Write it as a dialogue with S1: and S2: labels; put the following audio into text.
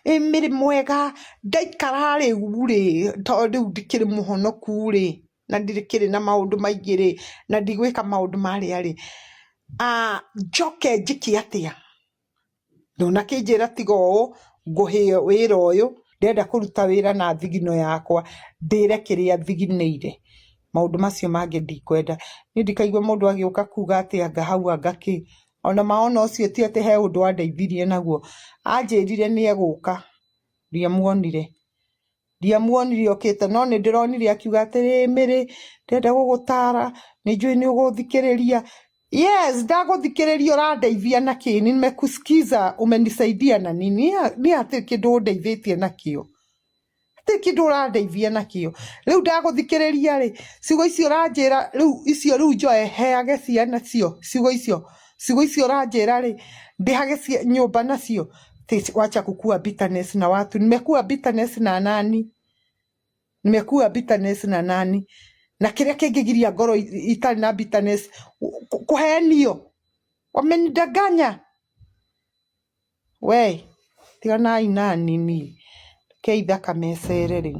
S1: Mĩrĩ mwega ndaikara rĩ tondũ ndikĩrĩ mũhonoku rĩ na ndikĩrĩ na maũndũ maingĩ rĩ na ndigwĩka maũndũ marĩa rĩ njoke njĩke atĩa ndona kĩnjĩra tiga ũũ ngũhe wĩra ũyũ ndĩrenda kũruta wĩra na thigino yakwa ndĩre kĩrĩa thiginĩire maũndũ macio mangĩ ndikwenda niĩ ndikaigua mũndũ agĩũka kuga atĩ anga hau anga kĩ ona maona ũcio ti atĩ he ũndũ andeithirie naguo anjĩrire nĩ egũka ndiamuonire okĩte no nĩ ndĩronire akiuga atĩ Mary ndĩrenda gũgũtara nĩ njũĩ nĩ ũgũthikĩrĩria yes ndagũthikĩrĩria ũrandeithia na kĩ nimekusikiza umenisaidia na nini ni atĩ kĩndũ ũndeithĩtie nakĩo atĩ kĩndũ ũrandeithia nakĩo rĩu ndagũthikĩrĩria rĩ ciugo icio ũranjĩra rĩu icio rĩu njoe heage ciana cio ciugo icio ũranjĩra rĩ ndĩhage nyũmba nacio wacha kukua bitterness na watu nimekuwa bitterness na nani na kĩrĩa kĩngĩgiria ngoro itarĩ na bitterness kuhenio wamenidanganya we tiganai nani ni keithaka mecerere